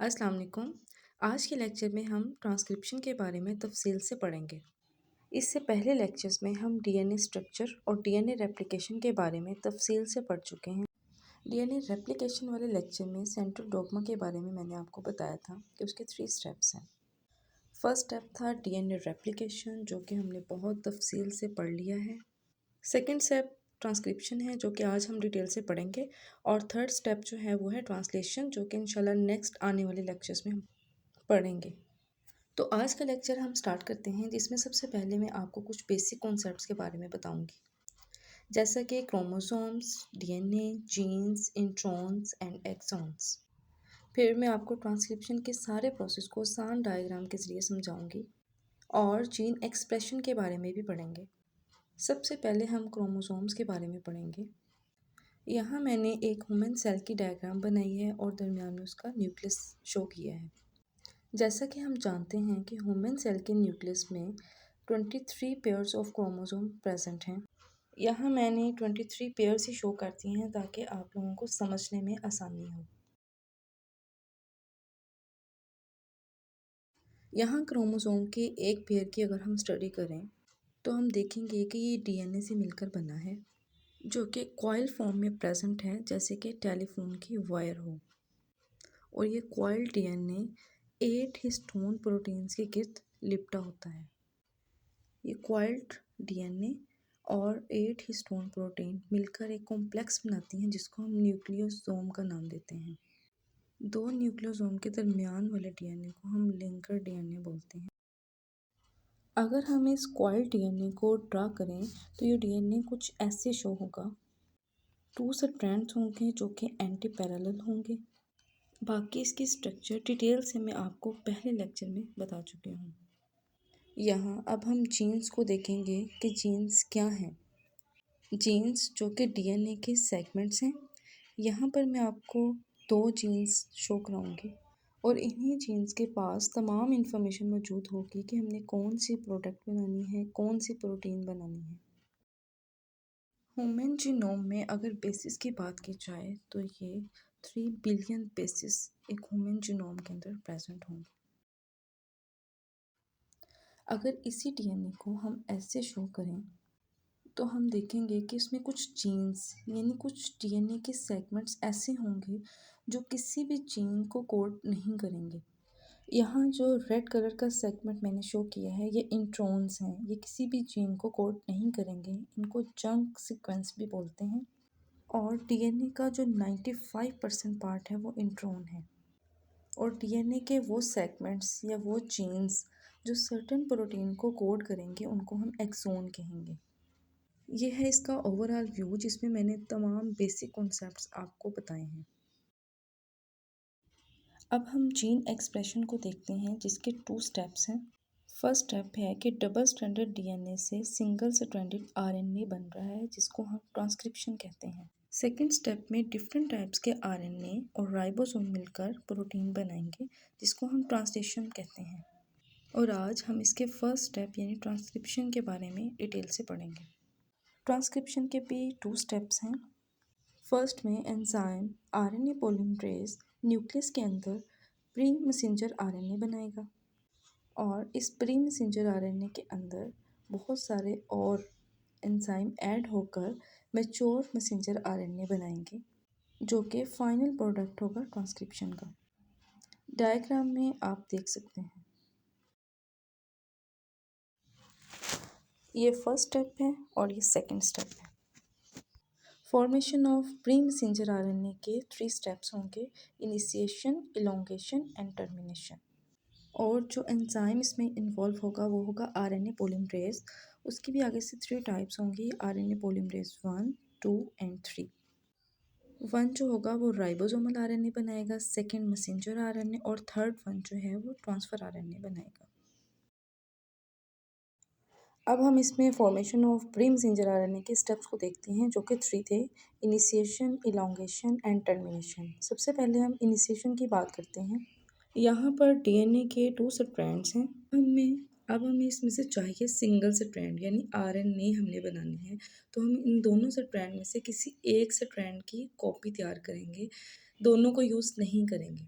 अस्सलाम वालेकुम। आज के लेक्चर में हम ट्रांसक्रिप्शन के बारे में तफसील से पढ़ेंगे। इससे पहले लेक्चर्स में हम डीएनए स्ट्रक्चर और डीएनए रेप्लिकेशन के बारे में तफसील से पढ़ चुके हैं। डीएनए रेप्लिकेशन वाले लेक्चर में सेंट्रल डॉग्मा के बारे में मैंने आपको बताया था कि उसके 3 स्टेप्स हैं। फर्स्ट स्टेप था डीएनए रेप्लिकेशन, जो कि हमने बहुत तफसील से पढ़ लिया है। सेकेंड स्टेप ट्रांसक्रिप्शन है, जो कि आज हम डिटेल से पढ़ेंगे। और थर्ड स्टेप जो है वो है ट्रांसलेशन, जो कि इंशाल्लाह नेक्स्ट आने वाले लेक्चर्स में हम पढ़ेंगे। तो आज का लेक्चर हम स्टार्ट करते हैं, जिसमें सबसे पहले मैं आपको कुछ बेसिक कॉन्सेप्ट्स के बारे में बताऊंगी, जैसा कि chromosomes, DNA, genes, introns and exons. फिर मैं आपको ट्रांसक्रिप्शन के सारे प्रोसेस को आसान डायग्राम के ज़रिए समझाऊंगी और जीन एक्सप्रेशन के बारे में भी पढ़ेंगे। सबसे पहले हम क्रोमोसोम्स के बारे में पढ़ेंगे। यहाँ मैंने एक ह्यूमन सेल की डायग्राम बनाई है और दरमियान में उसका न्यूक्लियस शो किया है। जैसा कि हम जानते हैं कि ह्यूमन सेल के न्यूक्लियस में 23 पेयर्स ऑफ क्रोमोसोम प्रेजेंट हैं। यहाँ मैंने 23 पेयर्स ही शो करती हैं ताकि आप लोगों को समझने में आसानी हो। यहाँ क्रोमोसोम के एक पेयर की अगर हम स्टडी करें तो हम देखेंगे कि ये डीएनए से मिलकर बना है, जो कि कॉइल फॉर्म में प्रेजेंट है, जैसे कि टेलीफोन की वायर हो। और ये कॉइल डीएनए 8 हिस्टोन प्रोटीन्स के गिर्द लिपटा होता है। ये कॉइल्ड डीएनए और 8 हिस्टोन प्रोटीन मिलकर एक कॉम्प्लेक्स बनाती हैं, जिसको हम न्यूक्लियोसोम का नाम देते हैं। दो न्यूक्लियोसोम के दरमियान वाले डीएनए को हम लिंकर डीएनए बोलते हैं। अगर हम इस कॉइल्ड डीएनए को ड्रा करें तो ये डीएनए कुछ ऐसे शो होगा। 2 स्ट्रैंड्स होंगे जो कि एंटी पैरेलल होंगे। बाकी इसकी स्ट्रक्चर डिटेल से मैं आपको पहले लेक्चर में बता चुकी हूँ। यहाँ अब हम जीन्स को देखेंगे कि जीन्स क्या हैं। जीन्स जो कि डीएनए के सेगमेंट्स हैं। यहाँ पर मैं आपको 2 जीन्स शो कराऊंगी और इन्हीं जीन्स के पास तमाम इन्फॉर्मेशन मौजूद होगी कि हमने कौन सी प्रोडक्ट बनानी है, कौन सी प्रोटीन बनानी है। ह्यूमन जीनोम में अगर बेसिस की बात की जाए तो ये 3 बिलियन बेसिस एक ह्यूमन जीनोम के अंदर प्रेजेंट होंगे। अगर इसी डीएनए को हम ऐसे शो करें तो हम देखेंगे कि इसमें कुछ जीन्स यानी कुछ डीएनए के सेगमेंट्स ऐसे होंगे जो किसी भी जीन को कोड नहीं करेंगे। यहाँ जो रेड कलर का सेगमेंट मैंने शो किया है, ये इंट्रॉन्स हैं। ये किसी भी जीन को कोड नहीं करेंगे, इनको जंक सीक्वेंस भी बोलते हैं। और डीएनए का जो 95% पार्ट है वो इंट्रॉन है। और डीएनए के वो सेगमेंट्स या वो जीन्स जो सर्टेन प्रोटीन को कोड करेंगे उनको हम एक्सोन कहेंगे। ये है इसका ओवरऑल व्यू, जिसमें मैंने तमाम बेसिक कॉन्सेप्ट्स आपको बताए हैं। अब हम जीन एक्सप्रेशन को देखते हैं, जिसके 2 स्टेप्स हैं। फर्स्ट स्टेप है कि डबल स्ट्रैंडेड डीएनए से सिंगल स्ट्रैंडेड आरएनए बन रहा है, जिसको हम ट्रांसक्रिप्शन कहते हैं। सेकेंड स्टेप में डिफरेंट टाइप्स के आरएनए और राइबोसोम मिलकर प्रोटीन बनाएंगे, जिसको हम ट्रांसलेशन कहते हैं। और आज हम इसके फर्स्ट स्टेप यानी ट्रांसक्रिप्शन के बारे में डिटेल से पढ़ेंगे। ट्रांसक्रिप्शन के भी 2 स्टेप्स हैं। फर्स्ट में एंजाइम आरएनए पॉलीमरेज न्यूक्लियस के अंदर प्री मैसेंजर आरएनए बनाएगा और इस प्री मैसेंजर आरएनए के अंदर बहुत सारे और एंजाइम ऐड होकर मैच्योर मैसेंजर आरएनए बनाएंगे, जो कि फाइनल प्रोडक्ट होगा ट्रांसक्रिप्शन का। डायग्राम में आप देख सकते हैं, ये फर्स्ट स्टेप है और ये सेकंड स्टेप है। Formation of pre messenger RNA के 3 स्टेप्स होंगे: इनिशिएशन, इलोंगेशन एंड टर्मिनेशन। और जो एंजाइम इसमें इन्वॉल्व होगा वो होगा आरएनए पॉलीमरेज। उसकी भी आगे से 3 टाइप्स होंगी: आरएनए पॉलीमरेज 1, 2 एंड 3। 1 जो होगा वो राइबोसोमल आरएनए बनाएगा, सेकेंड मैसेंजर आरएनए और थर्ड वन जो है वो ट्रांसफर आरएनए बनाएगा। अब हम इसमें formation of pre messenger RNA के स्टेप्स को देखते हैं, जो कि 3 थे: इनिशिएशन, इलोंगेशन एंड टर्मिनेशन। सबसे पहले हम इनिशिएशन की बात करते हैं। यहाँ पर डीएनए के 2 स्ट्रैंड्स हैं। अब हमें इसमें से चाहिए सिंगल स्ट्रैंड यानी आरएनए हमने बनानी है, तो हम इन दोनों स्ट्रैंड में से किसी एक स्ट्रैंड की कॉपी तैयार करेंगे, दोनों को यूज़ नहीं करेंगे।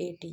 AT۔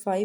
5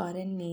RNA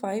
5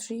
3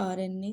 RNA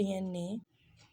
DNA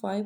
5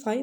5